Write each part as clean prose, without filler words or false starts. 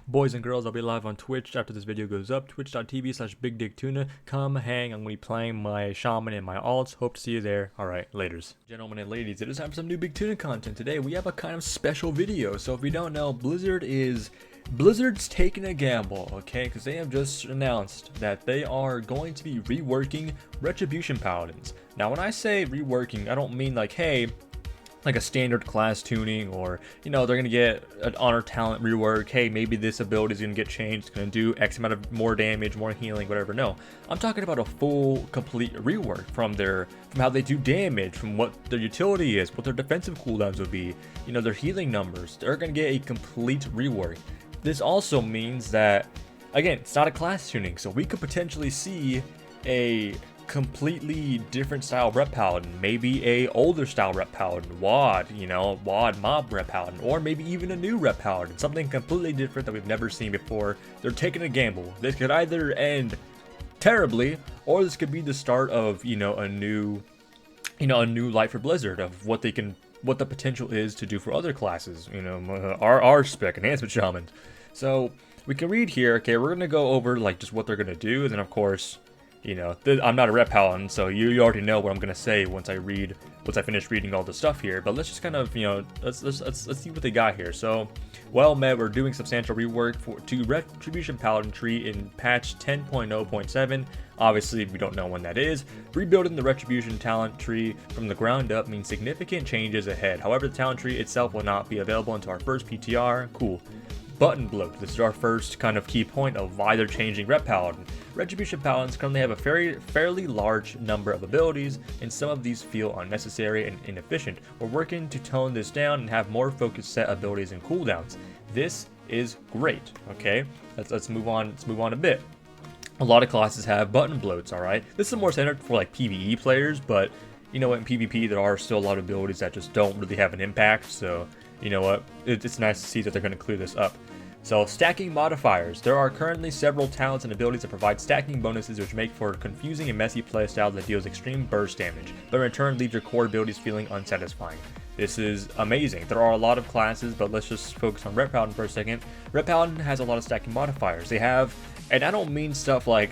Boys and girls, I'll be live on Twitch after this video goes up. Twitch.tv/BigDickTuna. Come hang. I'm going to be playing my Shaman and my alts. Hope to see you there. Alright, laters. Gentlemen and ladies, it is time for some new Big Tuna content. Today we have a kind of special video. So if you don't know, Blizzard's taking a gamble, okay? Because they have just announced that they are going to be reworking Retribution Paladins. Now when I say reworking, I don't mean like, hey, like a standard class tuning, or you know, they're gonna get an honor talent rework. Hey, maybe this ability is gonna get changed, it's gonna do X amount of more damage, more healing, whatever. No, I'm talking about a full complete rework from how they do damage, from what their utility is, what their defensive cooldowns would be, you know, their healing numbers. They're gonna get a complete rework. This also means that, again, it's not a class tuning, so we could potentially see a completely different style rep paladin, maybe a older style rep paladin, WAD, you know, WAD mob rep paladin, or maybe even a new rep paladin, something completely different that we've never seen before. They're taking a gamble. This could either end terribly, or this could be the start of, you know, a new light for Blizzard, of what the potential is to do for other classes, you know, our spec enhancement shaman. So we can read here. Okay, we're gonna go over like just what they're gonna do, and then of course, you know, I'm not a rep paladin, so you already know what I'm gonna say once I finish reading all the stuff here. But let's just kind of, you know, let's see what they got here. So, well met, we're doing substantial rework to Retribution Paladin tree in patch 10.0.7. Obviously, we don't know when that is. Rebuilding the Retribution talent tree from the ground up means significant changes ahead. However, the talent tree itself will not be available until our first PTR. Cool. Button bloat. This is our first kind of key point of why they're changing Rep Paladin. Retribution Paladins currently have a fairly large number of abilities, and some of these feel unnecessary and inefficient. We're working to tone this down and have more focused set abilities and cooldowns. This is great. Okay, let's move on. Let's move on a bit. A lot of classes have button bloats. All right, this is more centered for like PvE players, but you know what, in PvP there are still a lot of abilities that just don't really have an impact. So you know what, it's nice to see that they're going to clear this up. So, stacking modifiers. There are currently several talents and abilities that provide stacking bonuses, which make for a confusing and messy playstyle that deals extreme burst damage, but in return leaves your core abilities feeling unsatisfying. This is amazing. There are a lot of classes, but let's just focus on Rep Paladin for a second. Rep Paladin has a lot of stacking modifiers. They have, and I don't mean stuff like,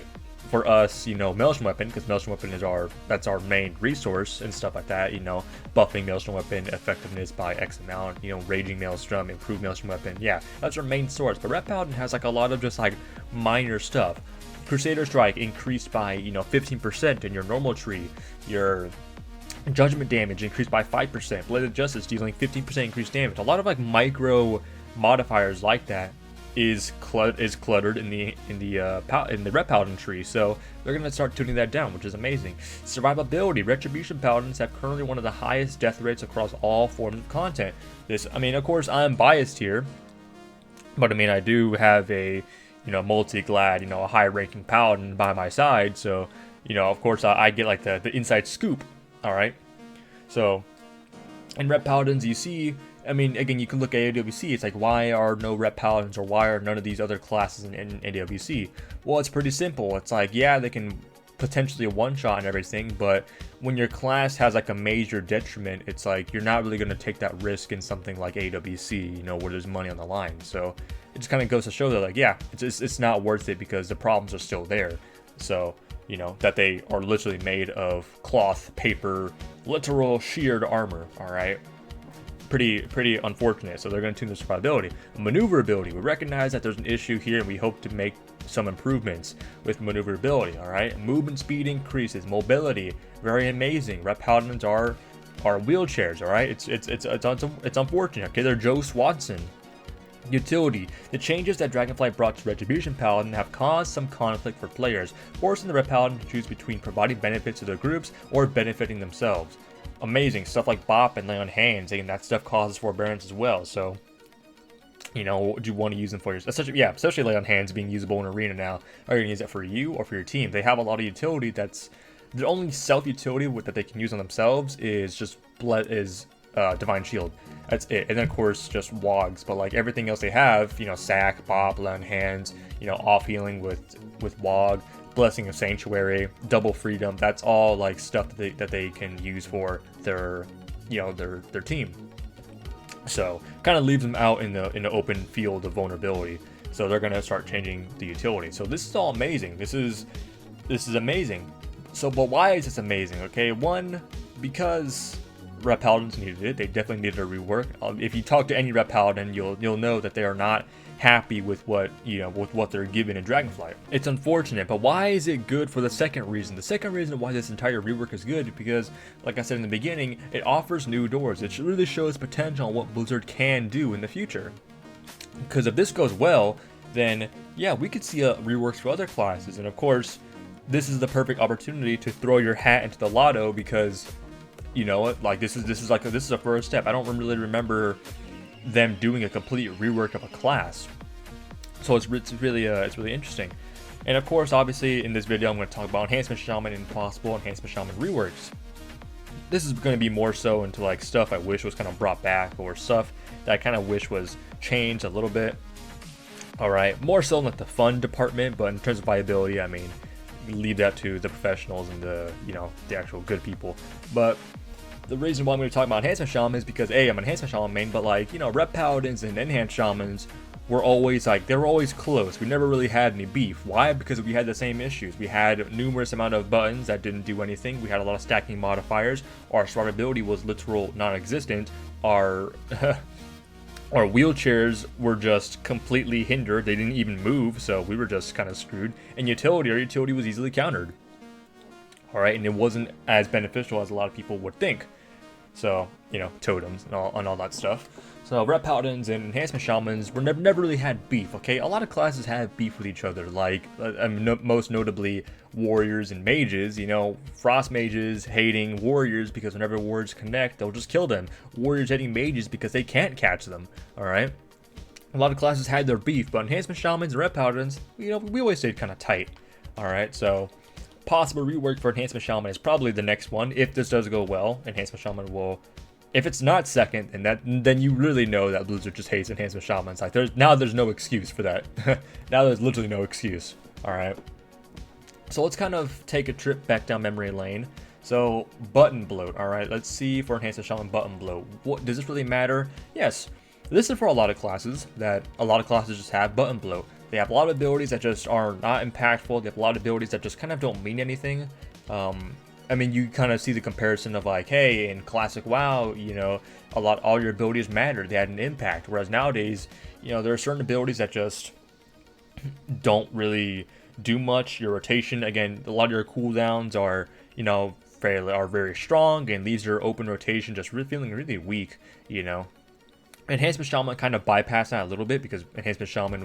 for us, you know, Maelstrom Weapon, because Maelstrom Weapon is that's our main resource and stuff like that, you know, buffing Maelstrom Weapon effectiveness by X amount, you know, Raging Maelstrom, improved Maelstrom Weapon, yeah, that's our main source. But Rep Paladin has like a lot of just like minor stuff. Crusader Strike increased by, you know, 15% in your normal tree, your Judgment damage increased by 5%, Bladed Justice dealing 15% increased damage. A lot of like micro modifiers like that is cluttered in the Rep Paladin tree, so they're gonna start tuning that down, which is amazing. Survivability. Retribution Paladins have currently one of the highest death rates across all forms of content. I mean, of course, I'm biased here, but I mean, I do have a, you know, multi-glad, you know, a high-ranking paladin by my side, so you know, of course, I get like the inside scoop. All right, so in Rep Paladins, you see, I mean, again, you can look at AWC, it's like, why are no Rep Paladins, or why are none of these other classes in AWC? Well, it's pretty simple. It's like, yeah, they can potentially one-shot and everything, but when your class has like a major detriment, it's like, you're not really going to take that risk in something like AWC, you know, where there's money on the line. So it just kind of goes to show that, like, yeah, it's not worth it because the problems are still there. So, you know, that they are literally made of cloth, paper, literal sheared armor, all right? Pretty unfortunate. So they're going to tune the survivability. Maneuverability. We recognize that there's an issue here, and we hope to make some improvements with maneuverability. All right, movement speed increases, mobility, very amazing. Rep Paladins are wheelchairs. All right, it's unfortunate. Okay, they're Joe Swanson. Utility. The changes that Dragonflight brought to Retribution Paladin have caused some conflict for players, forcing the Rep Paladin to choose between providing benefits to their groups or benefiting themselves. Amazing stuff like Bop and Lay on Hands, and that stuff causes forbearance as well. So, you know, do you want to use them for yourself? Especially Lay on Hands being usable in Arena now. Are you going to use it for you or for your team? They have a lot of utility. That's the only self-utility that they can use on themselves is just Divine Shield. That's it. And then of course just Wogs, but like everything else they have, you know, Sack, Bop, Lay on Hands, you know, off healing with Wog, Blessing of Sanctuary, Double Freedom. That's all like stuff that they can use for their, you know, their team. So kind of leaves them out in the open field of vulnerability. So they're gonna start changing the utility. So this is all amazing. This is amazing. So, but why is this amazing? Okay, one, because Rep Paladins needed it. They definitely needed a rework. If you talk to any Rep Paladin, you'll know that they are not happy with what they're given in Dragonflight. It's unfortunate, but why is it good for the second reason? The second reason why this entire rework is good is because, like I said in the beginning, it offers new doors. It really shows potential on what Blizzard can do in the future. Because if this goes well, then yeah, we could see reworks for other classes, and of course, this is the perfect opportunity to throw your hat into the lotto, because you know what, like this is a first step. I don't really remember them doing a complete rework of a class, so it's really interesting. And of course, obviously, in this video, I'm going to talk about Enhancement Shaman and possible Enhancement Shaman reworks. This is going to be more so into like stuff I wish was kind of brought back, or stuff that I kind of wish was changed a little bit. All right, more so in like the fun department, but in terms of viability, I mean, leave that to the professionals and the actual good people. But the reason why I'm going to talk about Enhancement Shaman is because A, I'm an Enhancement Shaman main, but like, Rep Paladins and Enhanced Shamans were always they were always close. We never really had any beef. Why? Because we had the same issues. We had numerous amount of buttons that didn't do anything. We had a lot of stacking modifiers. Our survivability was literal non-existent. Our our wheelchairs were just completely hindered. They didn't even move, so we were just kind of screwed. And our utility was easily countered. Alright, and it wasn't as beneficial as a lot of people would think. So, totems and all that stuff. So, Rep Paladins and Enhancement Shamans were never really had beef, okay? A lot of classes have beef with each other, like, most notably warriors and mages. Frost mages hating warriors because whenever warriors connect, they'll just kill them. Warriors hating mages because they can't catch them, alright? A lot of classes had their beef, but Enhancement Shamans and Rep Paladins, we always stayed kind of tight, alright? So, possible rework for Enhancement Shaman is probably the next one. If this does go well, Enhancement Shaman will. If it's not second, then you really know that Blizzard just hates Enhancement Shamans. Like there's no excuse for that. Now there's literally no excuse. All right. So let's kind of take a trip back down memory lane. So button bloat. All right. Let's see for Enhancement Shaman button bloat. What does this really matter? Yes. This is for a lot of classes. A lot of classes just have button bloat. They have a lot of abilities that just are not impactful. They have a lot of abilities that just kind of don't mean anything. I mean, you kind of see the comparison of like, hey, in classic WoW, all your abilities mattered. They had an impact. Whereas nowadays, there are certain abilities that just don't really do much. Your rotation, again, a lot of your cooldowns are, very strong, and leaves your open rotation just feeling really weak, Enhancement Shaman kind of bypassed that a little bit, because Enhancement Shaman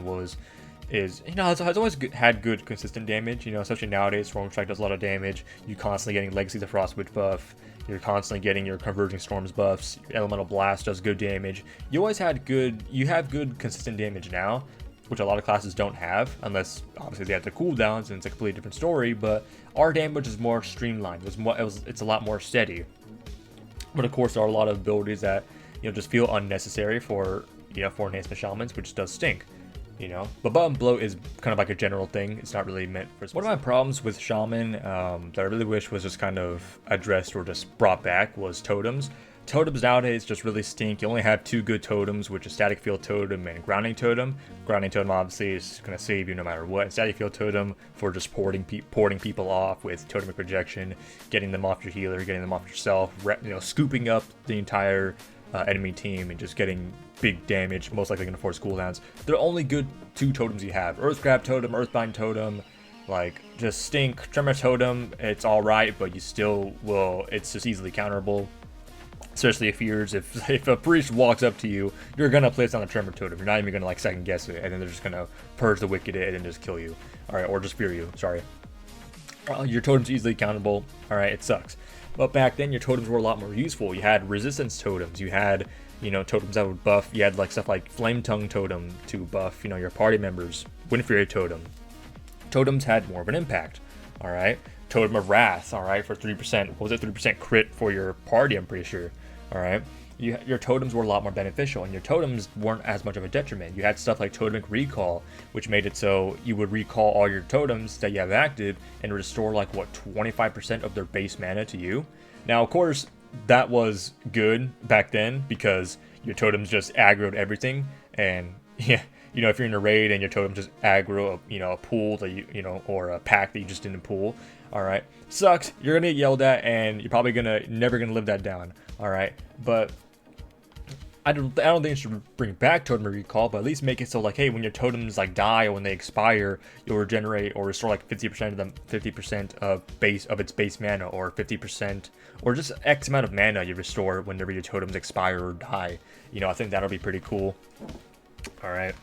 has always had good consistent damage, especially nowadays. Storm Strike does a lot of damage. You're constantly getting Legacy the Frostwitch buff. You're constantly getting your Converging Storms buffs. Elemental Blast does good damage. You have good consistent damage now, which a lot of classes don't have, unless obviously they have the cooldowns, and it's a completely different story. But our damage is more streamlined. It's a lot more steady. But of course, there are a lot of abilities that just feel unnecessary for Enhancement Shamans, which does stink. But button bloat is kind of like a general thing. It's not really meant for. One of my problems with Shaman that I really wish was just kind of addressed or just brought back was totems. Totems nowadays just really stink. You only have two good totems, which is Static Field Totem and Grounding Totem. Grounding Totem obviously is going to save you no matter what. Static Field Totem for just porting people off with Totem Rejection, getting them off your healer, getting them off yourself, scooping up the entire enemy team and just getting big damage, most likely going to force cooldowns. They're only good two totems you have. Earth Grab Totem, Earthbind Totem, just stink. Tremor Totem, it's alright, but you still will, it's just easily counterable. Especially if a priest walks up to you, you're going to place down a Tremor Totem. You're not even going to second guess it, and then they're just going to purge the wicked and then just kill you. Alright, or just fear you, sorry. Your totem's easily countable. Alright, it sucks. But back then, your totems were a lot more useful. You had resistance totems. You had, totems that would buff. You had stuff like Flame Tongue Totem to buff, your party members. Wind Fury Totem. Totems had more of an impact. All right. Totem of Wrath. All right, for 3%. What was it? 3% crit for your party, I'm pretty sure. All right. Your totems were a lot more beneficial, and your totems weren't as much of a detriment. You had stuff like Totem Recall, which made it so you would recall all your totems that you have active and restore 25% of their base mana to you. Now, of course, that was good back then because your totems just aggroed everything, and yeah, You know, if you're in a raid and your totem just aggro, a pool that you know, or a pack that you just didn't pull, all right, sucks. You're gonna get yelled at, and you're probably never gonna live that down, all right. But I don't think you should bring back Totem Recall, but at least make it so like, hey, when your totems like die or when they expire, you'll regenerate or restore like 50% of them, 50% of its base mana, or 50%, or just X amount of mana you restore whenever your totems expire or die. You know, I think that'll be pretty cool. All right,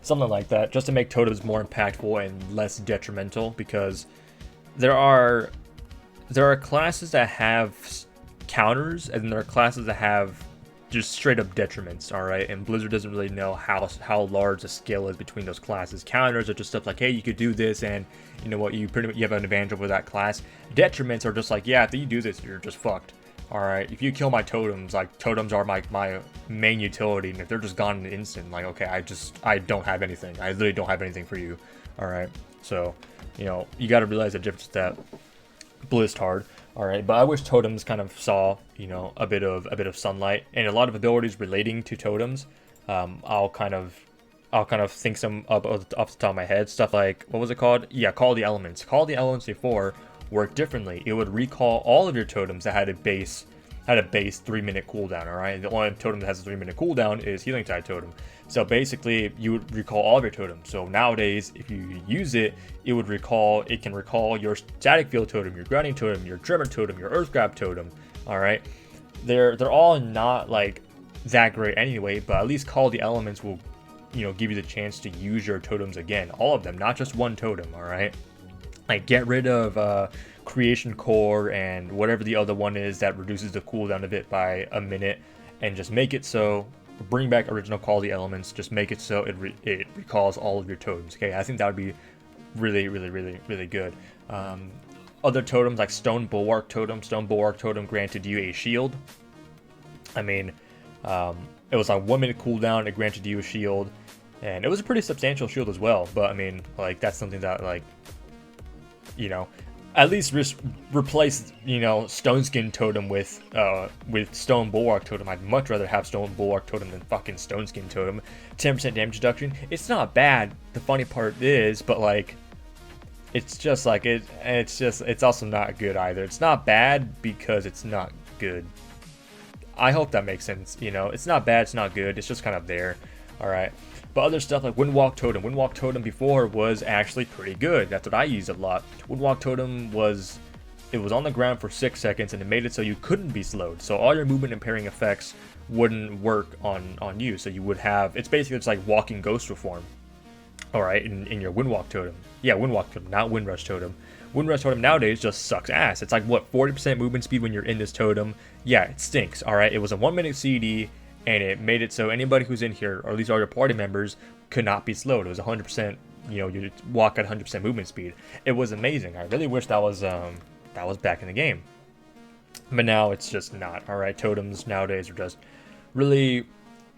something like that, just to make totems more impactful and less detrimental, because there are classes that have counters, and there are classes that have just straight up detriments, all right? And Blizzard doesn't really know how large the scale is between those classes. Counters are just stuff like, hey, you could do this, and you know what, you have an advantage over that class. Detriments are just like, yeah, if you do this, you're just fucked. All right, if you kill my totems, like totems are my main utility, and if they're just gone in an instant, like, okay, I don't have anything. I literally don't have anything for you. All right, so you know, you got to realize the difference that Blizzard. All right, but I wish totems kind of saw, you know, a bit of sunlight and a lot of abilities relating to totems. I'll kind of think some up off the top of my head. Stuff like, what was it called? Yeah, Call of the Elements. Call of the Elements before worked differently. It would recall all of your totems that had a base 3-minute cooldown. All right, the only totem that has a 3-minute cooldown is Healing Tide Totem. So basically, you would recall all of your totems. So nowadays, if you use it, it can recall your Static Field Totem, your Grounding Totem, your Tremor Totem, your Earth Grab Totem. All right, they're all not like that great anyway, but at least Call of the Elements will, you know, give you the chance to use your totems again, all of them, not just one totem. All right, like get rid of Creation Core and whatever the other one is that reduces the cooldown of it by a minute, and just make it so, bring back original Call of the Elements, just make it so it recalls all of your totems. Okay, I think that would be really good. Other totems like Stone Bulwark Totem granted you a shield. I mean, it was on 1 minute cooldown, it granted you a shield, and it was a pretty substantial shield as well. But I mean, like, that's something that, like, you know, at least replace, you know, Stone Skin Totem with Stone Bulwark Totem. I'd much rather have Stone Bulwark Totem than fucking Stone Skin Totem. 10% damage reduction. It's not bad. The funny part is, but like, it's just like it's also not good either. It's not bad because it's not good. I hope that makes sense. You know, it's not bad, it's not good. It's just kind of there. All right. But other stuff like Windwalk Totem before was actually pretty good. That's what I used a lot. Windwalk Totem was on the ground for 6 seconds, and it made it so you couldn't be slowed. So all your movement impairing effects wouldn't work on you. So you would have, it's basically just like walking Ghost Reform. All right, in your Windwalk Totem. Yeah, Windwalk Totem, not Windrush Totem. Windrush Totem nowadays just sucks ass. It's like, what, 40% movement speed when you're in this totem? Yeah, it stinks. All right, it was a 1 minute CD. And it made it so anybody who's in here, or at least all your party members, could not be slowed. It was 100%, you know, you walk at 100% movement speed. It was amazing. I really wish that was back in the game. But now it's just not. All right, totems nowadays are just really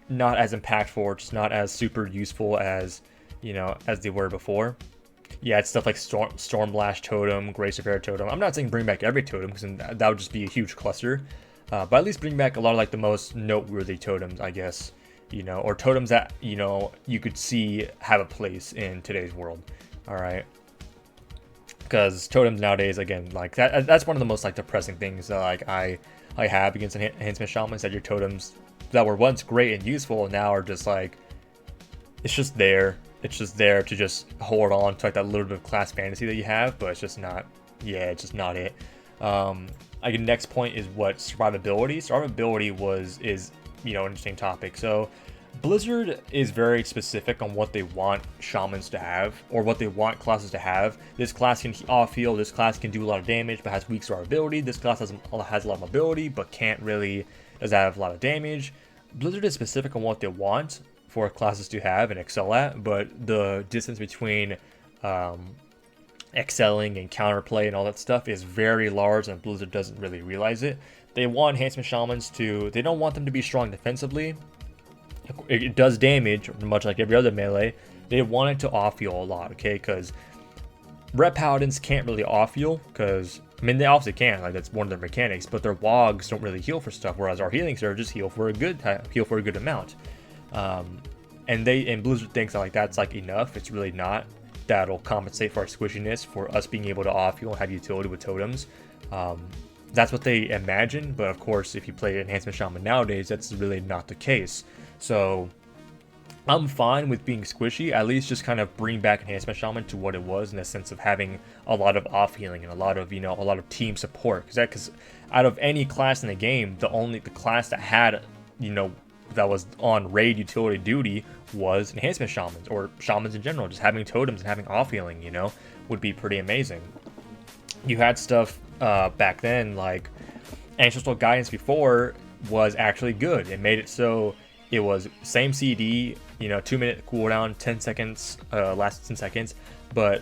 not as impactful, or just not as super useful as, you know, as they were before. Yeah, it's stuff like Stormblast Totem, Grace of Air Totem. I'm not saying bring back every totem, because that would just be a huge cluster. But at least bring back a lot of like the most noteworthy totems, I guess, you know, or totems that, you know, you could see have a place in today's world. All right, because totems nowadays, again, like that's one of the most like depressing things that like I have against enhancement shamans, that your totems that were once great and useful now are just like, it's just there to just hold on to like that little bit of class fantasy that you have, but it's just not. Yeah, it's just not it. I guess next point is what survivability. Survivability is, you know, an interesting topic. So Blizzard is very specific on what they want shamans to have, or what they want classes to have. This class can off-heal, this class can do a lot of damage but has weak survivability, this class has a lot of mobility but doesn't have a lot of damage. Blizzard is specific on what they want for classes to have and excel at, but the distance between excelling and counterplay and all that stuff is very large, and Blizzard doesn't really realize it. They want enhancement shamans they don't want them to be strong defensively. It does damage, much like every other melee. They want it to off-heal a lot, okay? Because Ret Paladins can't really off-heal, because, I mean, they obviously can, like, that's one of their mechanics, but their wogs don't really heal for stuff, whereas our healing surges heal for a good amount. and Blizzard thinks that like that's like enough. It's really not. That'll compensate for our squishiness, for us being able to off heal and have utility with totems. That's what they imagine, but of course, if you play Enhancement Shaman nowadays, that's really not the case. So I'm fine with being squishy, at least just kind of bring back Enhancement Shaman to what it was, in the sense of having a lot of off healing and a lot of, you know, a lot of team support. Because out of any class in the game, the class that had, you know, that was on raid utility duty was Enhancement Shamans, or Shamans in general. Just having totems and having off healing, you know, would be pretty amazing. You had stuff back then like Ancestral Guidance before was actually good. It made it so it was same CD, you know, 2-minute cooldown, 10 seconds, last 10 seconds, but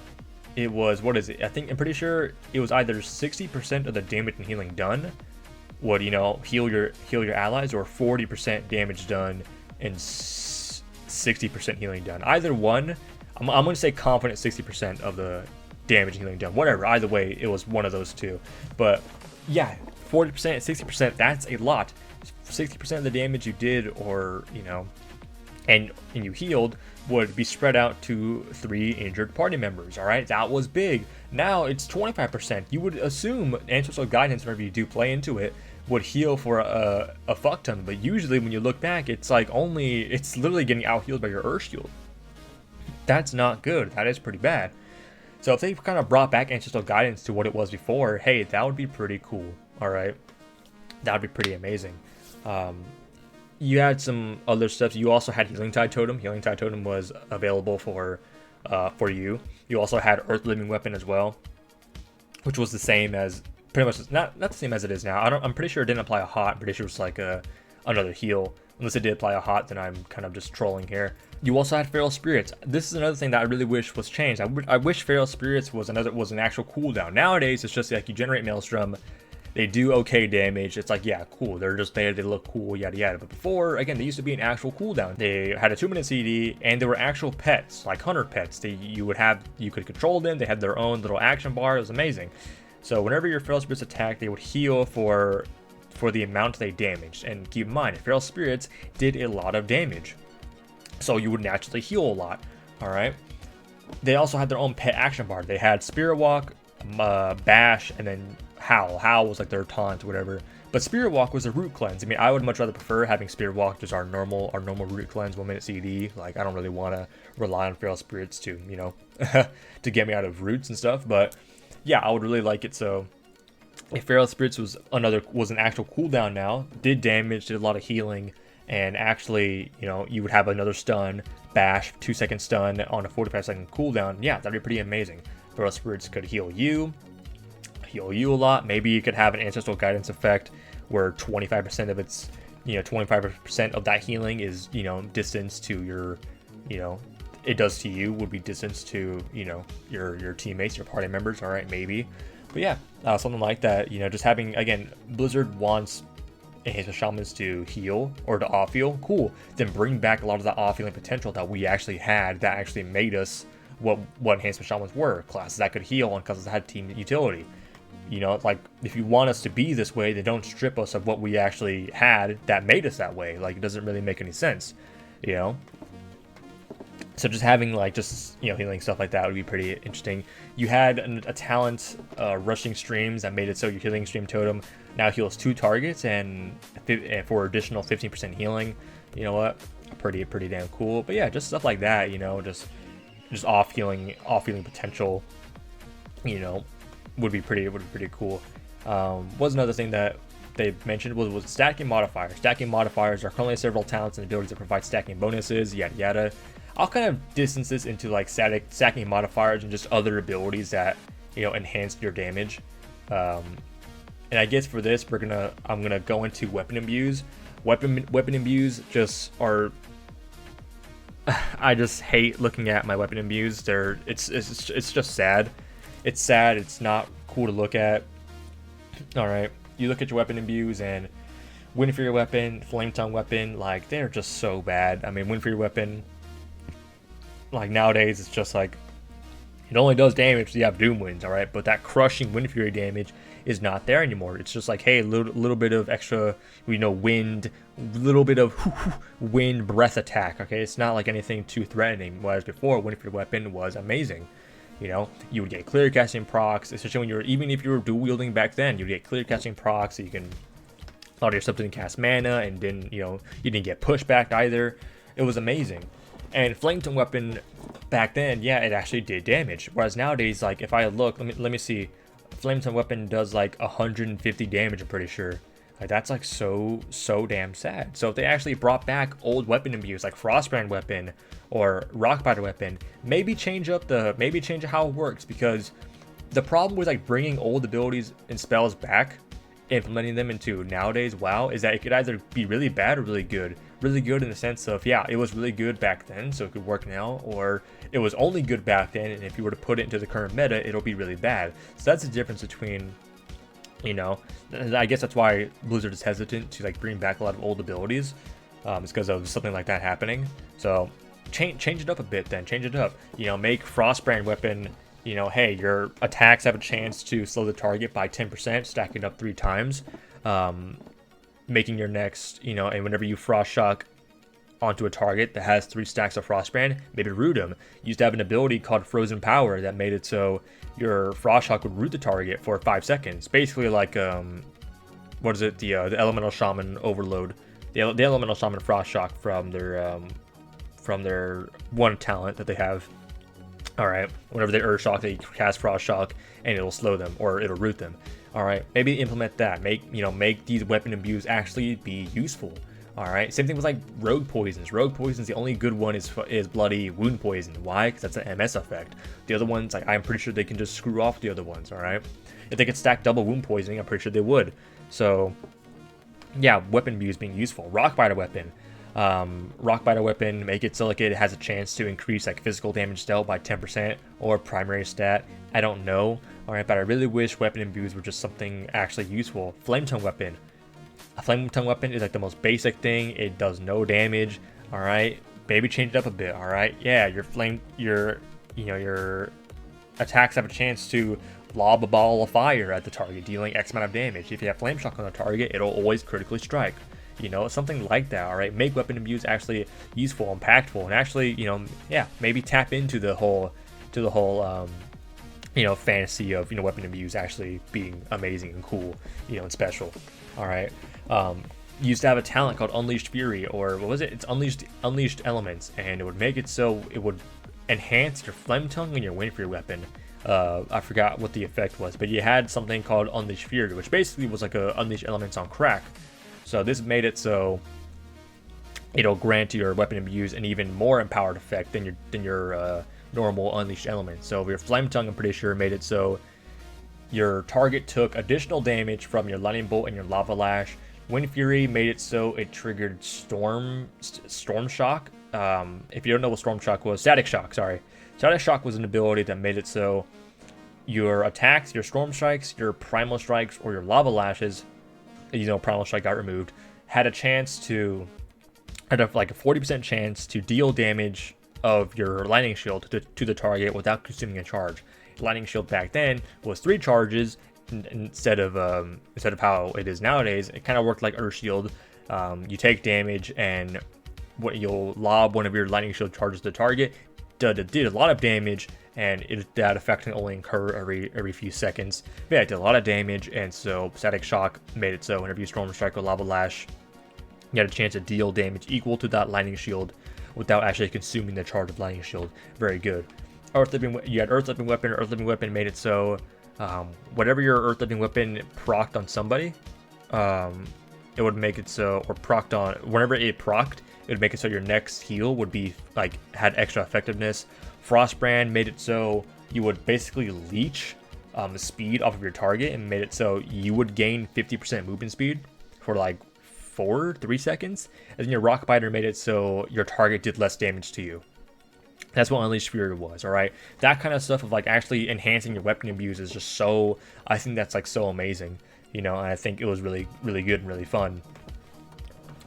it was, what is it? I'm pretty sure it was either 60% of the damage and healing done would, you know, heal your allies, or 40% damage done and 60% healing done. Either one, I'm going to say confident 60% of the damage and healing done. Whatever, either way, it was one of those two. But yeah, 40%, 60%, that's a lot. 60% of the damage you did, or, you know, and you healed, would be spread out to 3 injured party members. All right, that was big. Now it's 25%. You would assume Ancestral Guidance, whenever you do play into it, would heal for a fuck ton, but usually when you look back, it's like it's literally getting out healed by your Earth Shield. That's not good. That is pretty bad. So if they kind of brought back Ancestral Guidance to what it was before, hey, that would be pretty cool. All right, that would be pretty amazing. You had some other stuff. You also had Healing Tide Totem. Healing Tide Totem was available for you. You also had Earth Living Weapon as well, which was the same as, pretty much not the same as it is now. I'm pretty sure it didn't apply a hot. I'm pretty sure it was like another heal. Unless it did apply a hot, then I'm kind of just trolling here. You also had Feral Spirits. This is another thing that I really wish was changed. I wish Feral Spirits was an actual cooldown. Nowadays, it's just like you generate Maelstrom. They do okay damage. It's like, yeah, cool. They're just there. They look cool, yada yada. But before, again, they used to be an actual cooldown. They had a 2-minute CD, and they were actual pets, like hunter pets. You could control them. They had their own little action bar. It was amazing. So whenever your Feral Spirits attacked, they would heal for the amount they damaged. And keep in mind, Feral Spirits did a lot of damage, so you would naturally heal a lot. All right. They also had their own pet action bar. They had Spirit Walk, Bash, and then Howl. Howl was like their taunt, whatever. But Spirit Walk was a root cleanse. I mean, I would much rather prefer having Spirit Walk just our normal root cleanse, 1-minute CD. Like, I don't really want to rely on Feral Spirits to, you know, to get me out of roots and stuff. But yeah, I would really like it. So if Feral Spirits was an actual cooldown now, did damage, did a lot of healing, and actually, you know, you would have another stun, Bash, 2-second stun on a 45-second cooldown. Yeah, that'd be pretty amazing. Feral Spirits could heal you a lot. Maybe you could have an Ancestral Guidance effect where 25% of its, you know, 25% of that healing is, you know, distance to your, you know, it does to you would be distance to, you know, your teammates, your party members. All right, maybe. But yeah, something like that, you know, just having, again, Blizzard wants Enhancement Shamans to heal or to off heal. Cool. Then bring back a lot of that off healing potential that we actually had, that actually made us what Enhancement Shamans were, classes that could heal and classes that had team utility. You know, like, if you want us to be this way, then don't strip us of what we actually had that made us that way. Like, it doesn't really make any sense, you know? So just having, like, just, you know, healing stuff like that would be pretty interesting. You had a talent, Rushing Streams, that made it so your Healing Stream Totem now heals 2 targets and for additional 15% healing. You know what? Pretty damn cool. But yeah, just stuff like that, you know, just off healing potential, you know, would be pretty cool. Was another thing that they mentioned was stacking modifiers. Stacking modifiers are currently several talents and abilities that provide stacking bonuses, yada yada. I'll kind of distance this into like stacking modifiers and just other abilities that, you know, enhance your damage. And I guess for this, I'm gonna go into weapon imbues. Weapon imbues just are. I just hate looking at my weapon imbues. It's just sad. It's sad. It's not cool to look at. All right, you look at your weapon imbues and Wind for your weapon, Flame Tongue weapon, like they're just so bad. I mean, Wind for your weapon, like nowadays it's just like It only does damage if you have Doom Winds, alright? But that crushing Wind Fury damage is not there anymore. It's just like, hey, a little bit of extra, wind, little bit of wind breath attack, okay? It's not like anything too threatening, whereas before, Wind Fury weapon was amazing. You know, you would get clear casting procs, especially when even if you were dual wielding back then, you'd get clear casting procs, so you can auto yourself didn't cast mana, and didn't, you didn't get pushback either. It was amazing. And Flame Tongue weapon back then, yeah, it actually did damage. Whereas nowadays, like if I look, let me see, Flame Tongue weapon does like 150 damage. I'm pretty sure. Like that's like so damn sad. So if they actually brought back old weapon abuse like Frostbrand weapon or Rockbiter weapon, maybe change how it works, because the problem with like bringing old abilities and spells back, implementing them into nowadays WoW, is that it could either be really bad or really good. Really good in the sense of, yeah, it was really good back then, so it could work now, or it was only good back then, and if you were to put it into the current meta, it'll be really bad. So that's the difference between, I guess that's why Blizzard is hesitant to like bring back a lot of old abilities. It's because of something like that happening. So change it up a bit then, change it up. Make Frostbrand weapon, hey, your attacks have a chance to slow the target by 10%, stacking up 3 times. Making your next, and whenever you Frost Shock onto a target that has 3 stacks of Frostbrand, maybe root them. You used to have an ability called Frozen Power that made it so your Frost Shock would root the target for 5 seconds. Basically like, what is it, the Elemental Shaman Overload. The Elemental Shaman Frost Shock from their one talent that they have. Alright, whenever they Earth Shock, they cast Frost Shock, and it'll slow them, or it'll root them. Alright, maybe implement that. Make these weapon imbues actually be useful. Alright, same thing with like Rogue Poisons. Rogue Poisons, the only good one is Bloody Wound Poison. Why? Because that's an MS effect. The other ones, like, I'm pretty sure they can just screw off the other ones, alright? If they could stack double Wound Poisoning, I'm pretty sure they would. So, yeah, weapon imbues being useful. Rockbiter weapon. Rockbiter weapon, make it so like it has a chance to increase like physical damage dealt by 10% or primary stat. I don't know. Alright, but I really wish weapon imbues were just something actually useful. Flame Tongue weapon. A Flame Tongue weapon is like the most basic thing. It does no damage. Alright, maybe change it up a bit. Alright, yeah, your attacks have a chance to lob a ball of fire at the target, dealing X amount of damage. If you have Flame Shock on the target, it'll always critically strike. Something like that. All right, make weapon imbues actually useful, impactful, and actually, yeah, maybe tap into the whole fantasy of weapon imbues actually being amazing and cool, and special. All right, used to have a talent called Unleashed Fury, or what was it? It's Unleashed Elements, and it would make it so it would enhance your Flame Tongue and your Wind Fury weapon. I forgot what the effect was, but you had something called Unleashed Fury, which basically was like a Unleashed Elements on crack. So this made it so it'll grant your weapon imbues an even more empowered effect than your normal Unleashed Element. So your Flame Tongue, I'm pretty sure, made it so your target took additional damage from your Lightning Bolt and your Lava Lash. Wind Fury made it so it triggered Storm Shock. If you don't know what Storm Shock was, Static Shock, sorry. Static Shock was an ability that made it so your attacks, your Storm Strikes, your Primal Strikes, or your Lava Lashes, Primal Strike got removed, had a 40% chance to deal damage of your Lightning Shield to the target without consuming a charge. Lightning Shield back then was 3 charges instead of how it is nowadays. It kind of worked like Earth Shield. You take damage, and you'll lob one of your Lightning Shield charges to the target. Did a lot of damage, and that effect can only incur every few seconds. But yeah, it did a lot of damage, and so Static Shock made it so whenever you Storm Strike or Lava Lash, you had a chance to deal damage equal to that Lightning Shield without actually consuming the charge of Lightning Shield. Very good. You had Earth Lifting Weapon. Earth Lifting Weapon made it so whatever your Earth Lifting Weapon procced on somebody, it would make it so, or procced on, whenever it procced, it would make it so your next heal would be like had extra effectiveness. Frostbrand made it so you would basically leech the speed off of your target, and made it so you would gain 50% movement speed for like 3 seconds. And then your Rockbiter made it so your target did less damage to you. That's what Unleashed Fury was, alright? That kind of stuff of like actually enhancing your weapon abuse is just so, I think that's like so amazing, and I think it was really, really good and really fun.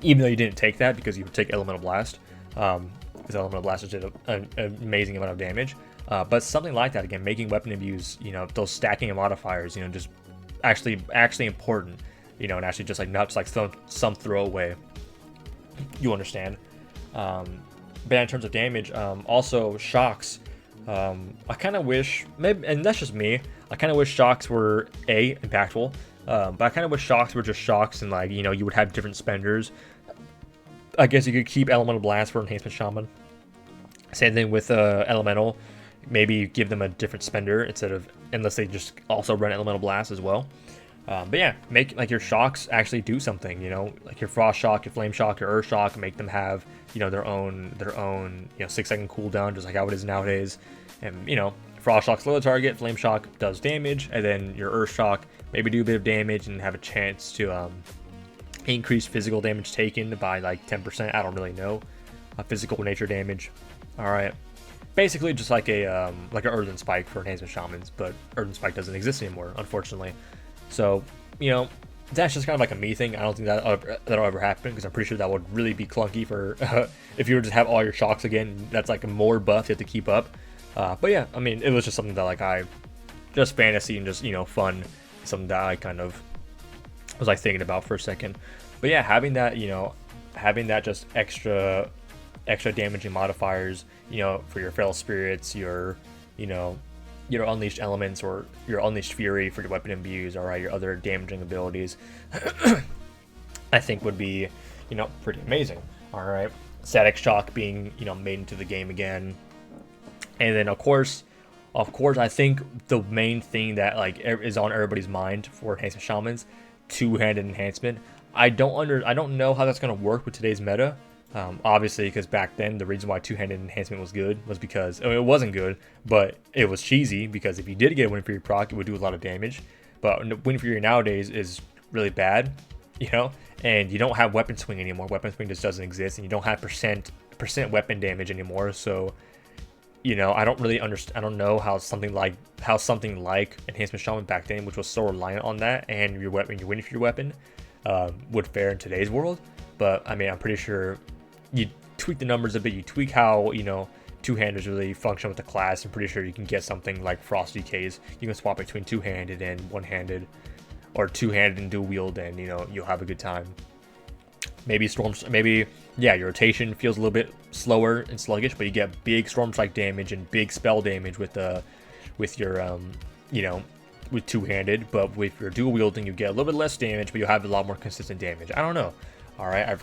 Even though you didn't take that because you would take Elemental Blast, because Elemental Blast did an amazing amount of damage. But something like that, again, making weapon imbues, you know, those stacking of modifiers, you know, just actually important, you know, and actually just like not just like some throwaway. You understand? But in terms of damage, also shocks. I kind of wish, maybe, and that's just me, I kind of wish shocks were impactful, but I kind of wish shocks were just shocks, and like, you know, you would have different spenders. I guess you could keep Elemental Blast for Enhancement Shaman. Same thing with Elemental. Maybe give them a different spender instead of, unless they just also run Elemental Blast as well. But yeah, make like your shocks actually do something, you know, like your Frost Shock, your Flame Shock, your Earth Shock, make them have, you know, their own, you know, 6-second cooldown, just like how it is nowadays. And, you know, Frost Shock slow the target, Flame Shock does damage, and then your Earth Shock maybe do a bit of damage and have a chance to increase physical damage taken by like 10%. I don't really know. Physical nature damage. All right. Basically just like an Earthen Spike for Enhancement Shamans, but Earthen Spike doesn't exist anymore, unfortunately. So, you know, that's just kind of like a me thing. I don't think that'll ever happen, because I'm pretty sure that would really be clunky for if you were to have all your shocks again. That's like more buff you have to keep up. But yeah, I mean, it was just something that like just fantasy and just, you know, fun, something that I kind of was like thinking about for a second. But yeah, having that, you know, having that just extra damaging modifiers, you know, for your Feral Spirits, your, you know, your Unleashed Elements, or your Unleashed Fury for your weapon imbues, all right, your other damaging abilities, I think would be, you know, pretty amazing. All right, Static Shock being, you know, made into the game again. And then of course, I think the main thing that like is on everybody's mind for Enhancement Shamans, Two-Handed Enhancement. I don't know how that's gonna work with today's meta. Obviously, because back then the reason why Two-Handed Enhancement was good was because, I mean, it wasn't good, but it was cheesy, because if you did get a Wind Fury proc, it would do a lot of damage. But Wind Fury nowadays is really bad, you know, and you don't have Weapon Swing anymore. Weapon Swing just doesn't exist, and you don't have percent weapon damage anymore. So, you know, I don't really understand. I don't know how something like Enhancement Shaman back then, which was so reliant on that, and your Wind Fury weapon, would fare in today's world. But I mean, I'm pretty sure you tweak the numbers a bit, you tweak how, you know, two-handers really function with the class. I'm pretty sure you can get something like Frost DKs. You can swap between two-handed and one-handed, or two-handed and dual wield, and, you know, you'll have a good time. Maybe yeah, your rotation feels a little bit slower and sluggish, but you get big Storm Strike damage and big spell damage with your you know, with two-handed. But with your dual wielding, you get a little bit less damage, but you have a lot more consistent damage. I don't know. All right,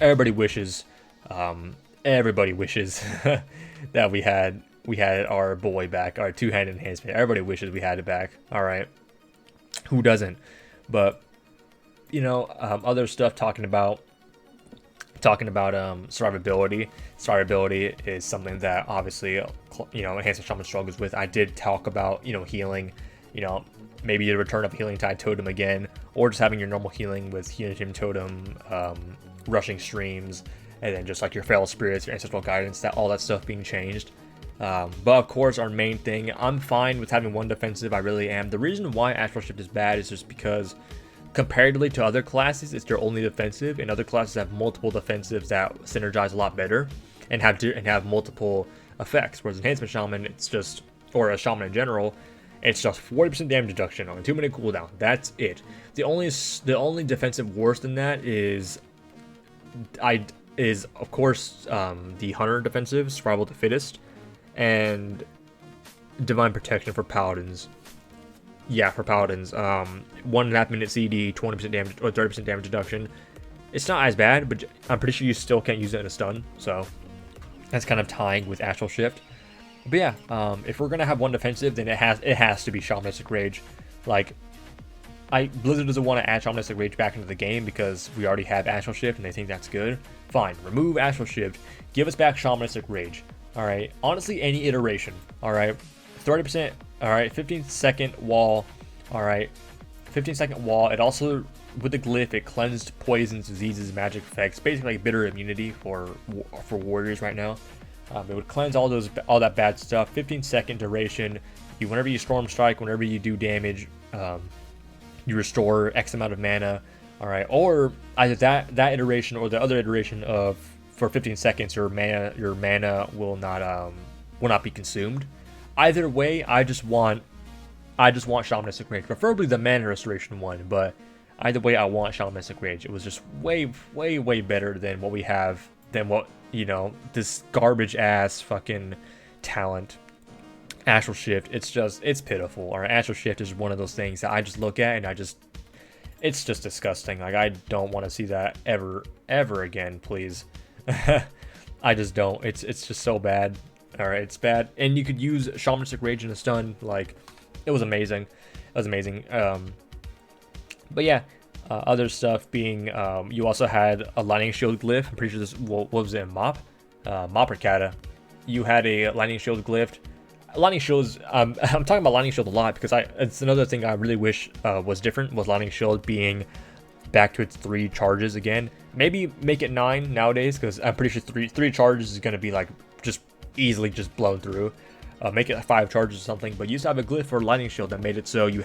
everybody wishes that we had our boy back, our Two-Handed Enhancement. Everybody wishes we had it back. All right, who doesn't? But, you know, other stuff talking about survivability. Survivability is something that obviously, you know, Enhancement Shaman struggles with. I did talk about, you know, healing, you know, maybe the return of Healing Tide Totem again, or just having your normal healing with Healing Gym Totem, rushing streams, and then just like your Feral Spirits, your Ancestral Guidance, all that stuff being changed. But of course, our main thing, I'm fine with having one defensive. I really am. The reason why Astral Shift is bad is just because, comparatively to other classes, it's their only defensive, and other classes have multiple defensives that synergize a lot better and have multiple effects. Whereas Enhancement Shaman, it's just, or a Shaman in general, it's just 40% damage reduction on a 2-minute cooldown. That's it. The only defensive worse than that is of course the Hunter defensive, Survival of the Fittest, and Divine Protection for Paladins. Yeah, for Paladins. 1.5 minute CD, 20% damage or 30% damage reduction. It's not as bad, but I'm pretty sure you still can't use it in a stun. So that's kind of tying with Astral Shift. But yeah, if we're gonna have one defensive, then it has to be Shamanistic Rage. Like, Blizzard doesn't want to add Shamanistic Rage back into the game because we already have Astral Shift and they think that's good. Fine, remove Astral Shift, give us back Shamanistic Rage. All right, honestly, any iteration. All right, 30%. All right, 15-second wall. All right, 15-second wall. It also, with the glyph, it cleansed poisons, diseases, magic effects, basically like bitter immunity for warriors right now. It would cleanse all that bad stuff. 15-second duration. Whenever you Storm Strike, whenever you do damage, you restore X amount of mana. All right, or either that iteration or the other iteration of, for 15 seconds, your mana will not be consumed. either way, I just want Shamanistic Rage, preferably the Mana Restoration one, but either way, I want Shamanistic Rage. It was just way better than what we have, than what, you know, this garbage ass fucking talent. Astral Shift, it's pitiful. Our Astral Shift is one of those things that I just look at and it's just disgusting. Like, I don't want to see that ever again, please. I just don't. It's just so bad. Alright, it's bad. And you could use Shamanistic Rage in a stun. Like, it was amazing. It was amazing. But yeah, other stuff being, you also had a Lightning Shield glyph. I'm pretty sure this, what was it, Mop or Kata? You had a Lightning Shield glyph. Lightning Shields, I'm talking about Lightning Shield a lot because it's another thing I really wish was different, was Lightning Shield being back to its 3 charges again. Maybe make it 9 nowadays, because I'm pretty sure three charges is going to be like just easily just blown through. Make it 5 charges or something, but you used to have a glyph for Lightning Shield that made it so you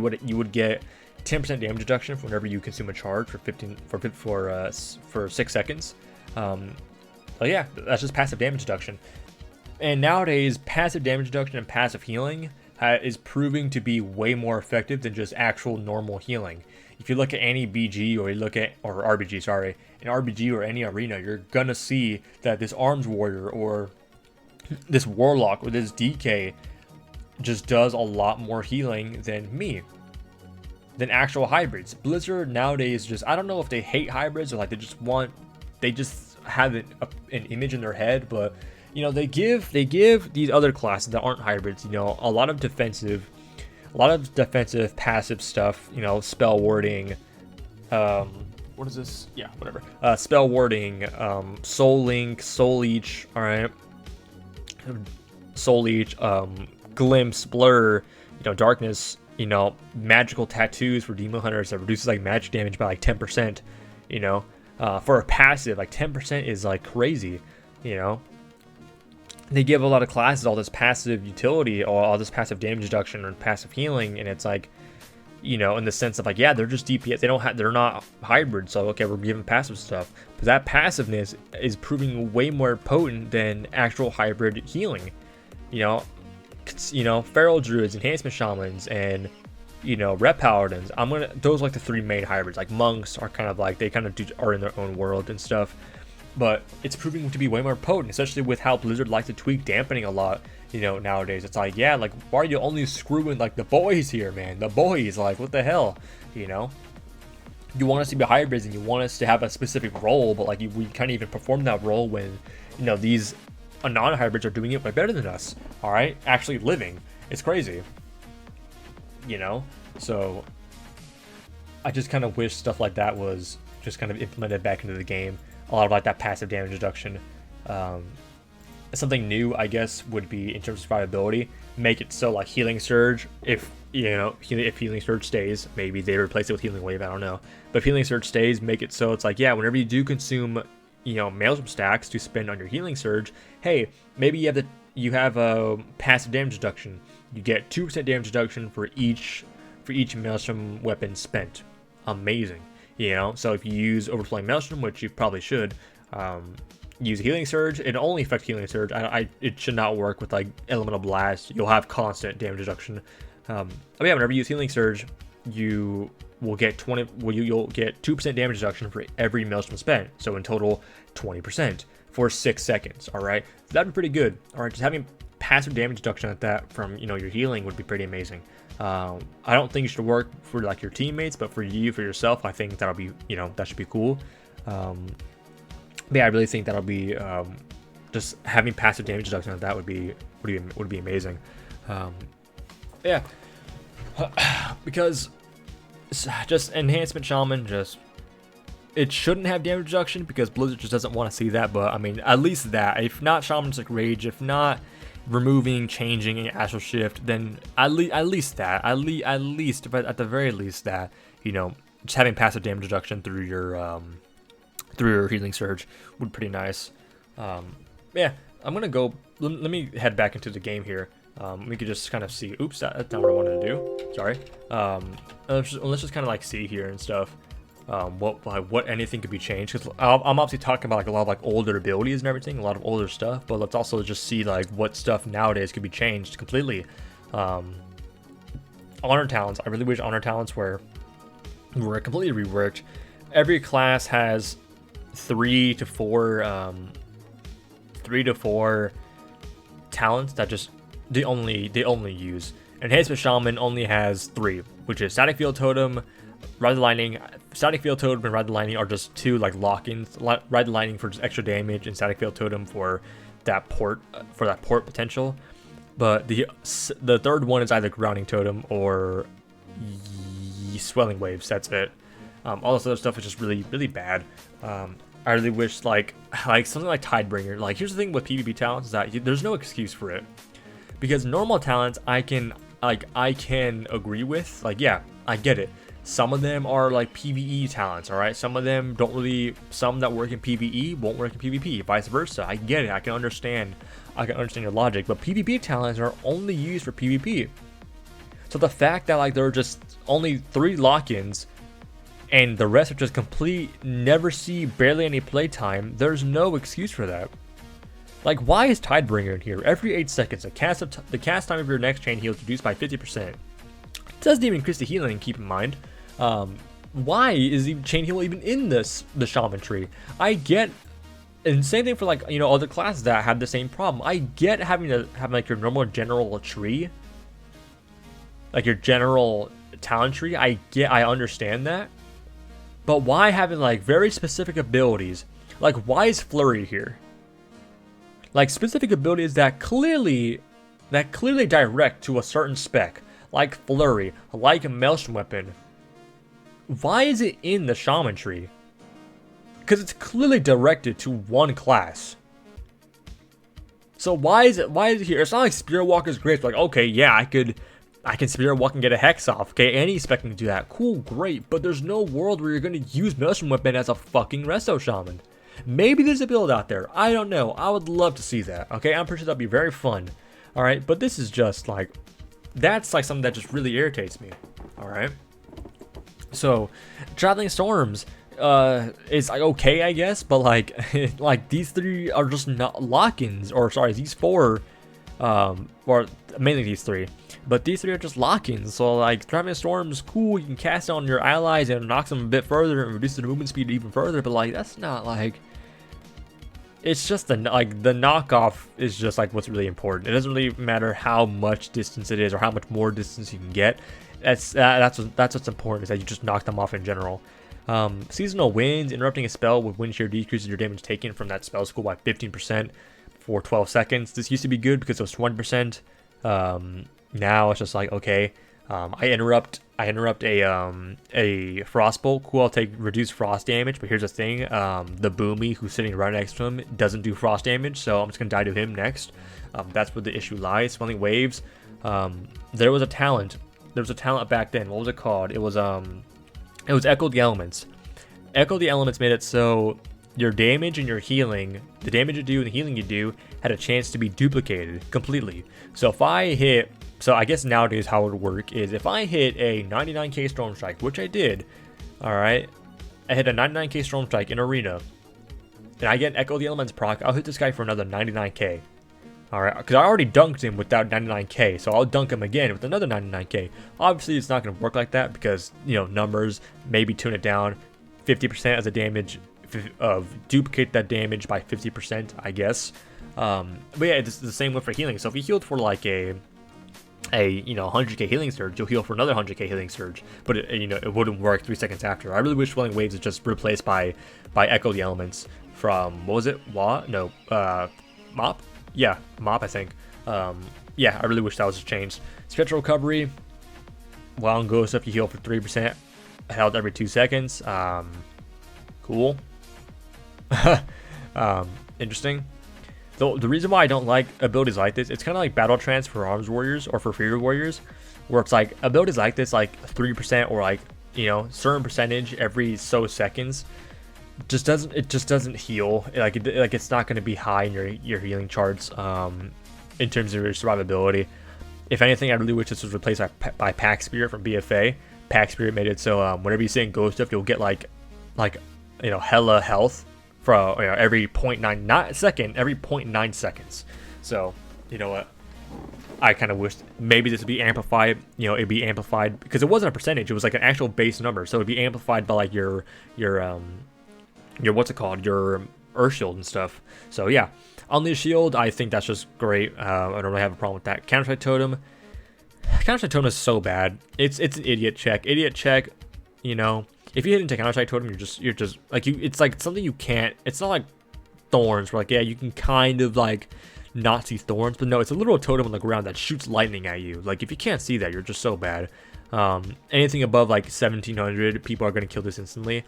would get 10% damage reduction whenever you consume a charge for 6 seconds. But yeah, that's just passive damage reduction. And nowadays, passive damage reduction and passive healing is proving to be way more effective than just actual normal healing. If you look at any BG or RBG, sorry, an RBG or any arena, you're gonna see that this Arms Warrior or this Warlock or this DK just does a lot more healing than actual hybrids. Blizzard nowadays just, I don't know if they hate hybrids or like they just have an image in their head, but you know, they give these other classes that aren't hybrids, you know, a lot of defensive passive stuff, you know, spell warding, what is this? Yeah, whatever. Spell warding, soul link, soul leech, all right, soul leech, glimpse, blur, you know, darkness, you know, magical tattoos for demon hunters that reduces like magic damage by like 10%, you know, for a passive, like 10% is like crazy, you know. They give a lot of classes all this passive utility or all this passive damage reduction or passive healing, and it's like, you know, in the sense of like, yeah, they're just DPS, they're not hybrid, so okay, we're giving passive stuff, but that passiveness is proving way more potent than actual hybrid healing. You know, Feral Druids, Enhancement Shamans, and you know, Rep Paladins. Those are like the 3 main hybrids. Like monks are kind of like, they kind of are in their own world and stuff. But it's proving to be way more potent, especially with how Blizzard likes to tweak dampening a lot, you know, nowadays. It's like, yeah, like, why are you only screwing, like, the boys here, man? The boys, like, what the hell, you know? You want us to be hybrids and you want us to have a specific role, but, like, we can't even perform that role when, you know, these non-hybrids are doing it way better than us, all right? Actually living. It's crazy, you know? So, I just kind of wish stuff like that was just kind of implemented back into the game. A lot of like that passive damage reduction. Something new, I guess, would be in terms of survivability, make it so like Healing Surge, if you know, if Healing Surge stays, maybe they replace it with Healing Wave, I don't know. But if Healing Surge stays, make it so it's like, yeah, whenever you do consume, you know, Maelstrom stacks to spend on your Healing Surge, hey, maybe you have a passive damage reduction. You get 2% damage reduction for each Maelstrom weapon spent. Amazing. You know, so if you use Overflowing Maelstrom, which you probably should, use Healing Surge. It only affects Healing Surge. It should not work with like Elemental Blast. You'll have constant damage reduction. But yeah, whenever you use Healing Surge, you will get you'll get 2% damage reduction for every Maelstrom spent. So in total, 20% for 6 seconds. All right, so that'd be pretty good. All right, just having passive damage reduction at that from, you know, your healing would be pretty amazing. I don't think it should work for like your teammates, but for yourself, I think that'll be, you know, that should be cool. But yeah, I really think that'll be, just having passive damage reduction at that would be amazing. Yeah, because just Enhancement Shaman, it shouldn't have damage reduction because Blizzard just doesn't want to see that. But I mean, at least that, if not Shamanistic Rage, if not removing, changing, and Astral Shift, then at least that, but at the very least that, you know, just having passive damage reduction through your Healing Surge would be pretty nice. Yeah, I'm gonna go. Let me head back into the game here. We could just kind of see. Oops, that's not what I wanted to do. Sorry. Let's just kind of like see here and stuff. what anything could be changed, because I'm obviously talking about like a lot of like older abilities and everything, a lot of older stuff, but let's also just see like what stuff nowadays could be changed completely. Honor talents, I really wish honor talents were completely reworked. Every class has 3 to 4 talents that just they only use. Enhancement Shaman only has 3, which is Static Field Totem, Ride the Lightning. Static Field Totem and Ride the Lightning are just 2 like lock-ins. Ride the Lightning for just extra damage, and Static Field Totem for that port potential. But the third one is either Grounding Totem or Swelling Waves. That's it. All this other stuff is just really bad. I really wish like something like Tidebringer. Like, here's the thing with PvP talents is that there's no excuse for it, because normal talents I can agree with. Like, yeah, I get it. Some of them are like PvE talents, all right? Some of them don't really, some that work in PvE won't work in PvP, vice versa. I get it. I can understand your logic, but PvP talents are only used for PvP. So the fact that like there are just only 3 lock-ins and the rest are just complete, never see barely any playtime, there's no excuse for that. Like, why is Tidebringer in here? Every 8 seconds, the cast time of your next chain heal is reduced by 50%. It doesn't even increase the healing, keep in mind. Why is even chain heal even in the Shaman tree? I get, and same thing for like, you know, other classes that have the same problem. I get having like your normal general tree, like your general talent tree. I understand that. But why having like very specific abilities? Like, why is Flurry here? Like, specific abilities that clearly direct to a certain spec, like Flurry, like Maelstrom Weapon. Why is it in the Shaman tree? Because it's clearly directed to one class. So why is it here? It's not like Spirit Walker's great. It's like, okay, yeah, I can Spirit Walk and get a Hex off. Okay, any spec can do that. Cool, great. But there's no world where you're going to use Maelstrom Weapon as a fucking Resto Shaman. Maybe there's a build out there. I don't know. I would love to see that. Okay, I'm pretty sure that'd be very fun. All right, but this is just like, that's like something that just really irritates me. All right. So, Traveling Storms is like okay, I guess, but like like these 3 are just not lock-ins, or sorry, these 4, or mainly these 3, but these 3 are just lock-ins. So like Traveling Storms, cool, you can cast it on your allies and it knocks them a bit further and reduces the movement speed even further, but like that's not like, it's just the knockoff is just like what's really important. It doesn't really matter how much distance it is or how much more distance you can get. That's what's important, is that you just knock them off in general. Seasonal Winds, interrupting a spell with wind shear decreases your damage taken from that spell school by 15% for 12 seconds. This used to be good because it was 20%. Now it's just like, okay, I interrupt a Frostbolt. Cool, I'll take reduced frost damage, but here's the thing, the Boomy who's sitting right next to him doesn't do frost damage, so I'm just gonna die to him next. That's where the issue lies. Swelling Waves, there was a talent back then. What was it called? It was Echo the Elements. Echo the Elements made it so your damage and your healing, the damage you do and the healing you do, had a chance to be duplicated completely. So if I hit, so I guess nowadays how it would work is if I hit a 99k Storm Strike, which I did, alright, I hit a 99k Storm Strike in Arena, and I get an Echo the Elements proc, I'll hit this guy for another 99k. Alright, because I already dunked him without 99k, so I'll dunk him again with another 99k. Obviously, it's not going to work like that because, you know, numbers, maybe tune it down 50% as a damage, duplicate that damage by 50%, I guess. But yeah, it's the same way for healing. So if you healed for like a 100k healing surge, you'll heal for another 100k healing surge, but it wouldn't work 3 seconds after. I really wish Swelling Waves is just replaced by Echo the Elements from, what was it? Mop? Yeah, Mop, I think. Yeah, I really wish that was changed. Spectral Recovery, while on Ghost, if you heal for 3%, held every 2 seconds. Cool. Interesting. The reason why I don't like abilities like this, it's kind of like Battle Trance for Arms Warriors or for Fear Warriors, where it's like abilities like this, like 3% or like, certain percentage every so seconds, just doesn't heal. Like it's not going to be high in your healing charts in terms of your survivability. If anything, I really wish this was replaced by Pack Spirit from BFA. Pack Spirit made it so whenever you sit in Ghost Stuff, you'll get like like, you know, hella health for, you know, every 0.9 second, every 0.9 seconds. So, you know what? I kind of wish maybe this would be amplified. You know, it'd be amplified because it wasn't a percentage; it was like an actual base number. So it'd be amplified by like your what's it called, your Earth Shield and stuff. So yeah, Unleash Shield, I think that's just great. I don't really have a problem with that. Counterstrike Totem, Counterstrike Totem is so bad. It's an idiot check. Idiot check. You know, if you hit into Counterstrike Totem, you're just like it's like something you can't. It's not like Thorns, where like, yeah, you can kind of like not see thorns, but no, it's a literal totem on the ground that shoots lightning at you. Like, if you can't see that, you're just so bad. Anything above like 1700, people are going to kill this instantly.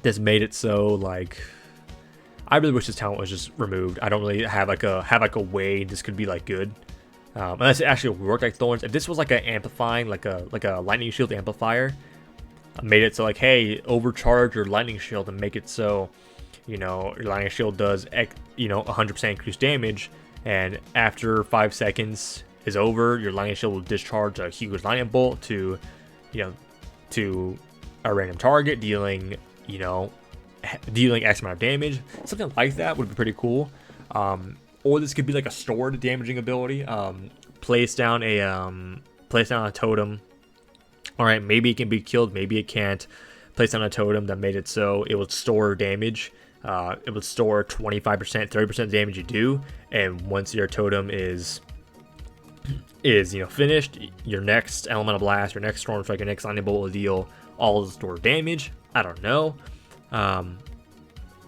This made it so like, I really wish this talent was just removed. I don't really have like a way this could be like good, unless it actually worked like thorns. If this was like an amplifying, like a lightning shield amplifier, made it so like, hey, overcharge your lightning shield and make it so, you know, your lightning shield does, you know, 100% increased damage, and after 5 seconds is over, your lightning shield will discharge a huge lightning bolt to, you know, to a random target, dealing X amount of damage. Something like that would be pretty cool. Or this could be like a stored damaging ability. Place down a totem. All right, maybe it can be killed, maybe it can't. Place down a totem that made it so it would store damage. It would store 25%, 30% damage you do, and once your totem is you know, finished, your next elemental blast, your next storm strike, your next lightning bolt will deal all the stored damage. I don't know.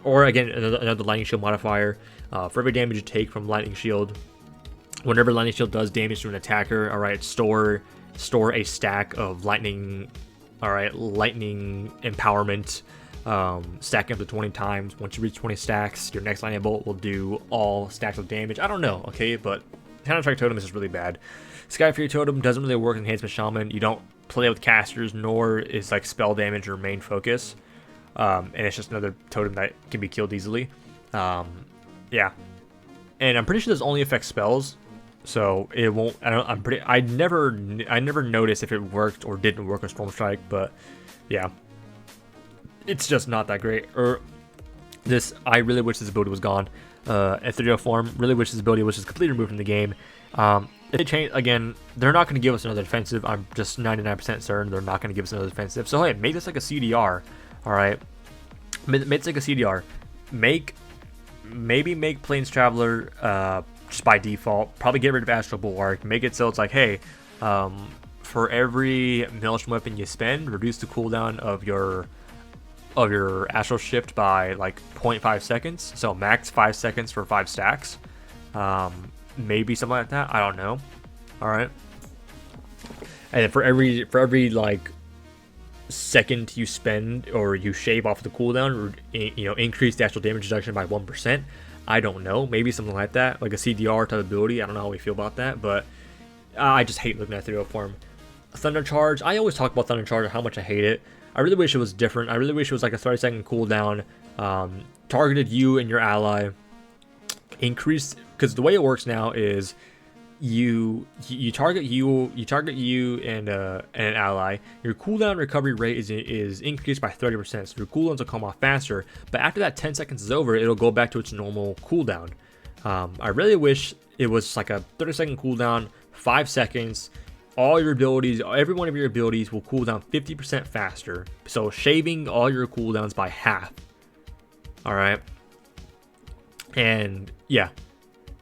Or again, another lightning shield modifier. For every damage you take from lightning shield, whenever lightning shield does damage to an attacker, all right, store a stack of lightning. All right, lightning empowerment. Stacking up to 20 times. Once you reach 20 stacks, your next lightning bolt will do all stacks of damage. I don't know, okay, but Counterstrike Totem is just really bad. Sky Fury Totem doesn't really work in Enhancement Shaman. You don't play with casters, nor is like spell damage your main focus. And it's just another totem that can be killed easily. Yeah, and I'm pretty sure this only affects spells, so it won't. I never noticed if it worked or didn't work with Storm Strike, but yeah. It's just not that great. I really wish this ability was gone. Ethereal form, really wish this ability was just completely removed from the game. If they change again, they're not going to give us another defensive. I'm just 99% certain they're not going to give us another defensive. So hey, make this like a CDR. All right, make this like a CDR. Maybe make Plains Traveler just by default. Probably get rid of Astral Bulwark. Make it so it's like, hey, for every Maelstrom weapon you spend, reduce the cooldown of your Astral Shift by like 0.5 seconds, so max 5 seconds for 5 stacks. Maybe something like that, I don't know. All right, and then for every like second you spend or you shave off the cooldown, or, you know, increase the actual damage reduction by 1%. I don't know, maybe something like that, like a CDR type ability. I don't know how we feel about that, but I just hate looking at Ethereal form. Thunder Charge, I always talk about Thunder Charge, how much I hate it. I really wish it was different. I really wish it was like a 30-second cooldown, targeted you and your ally, increased, because the way it works now is you target you and an ally. Your cooldown recovery rate is increased by 30%, so your cooldowns will come off faster. But after that 10 seconds is over, it'll go back to its normal cooldown. I really wish it was like a 30-second cooldown, 5 seconds. All your abilities, every one of your abilities will cool down 50% faster. So shaving all your cooldowns by half. All right. And yeah.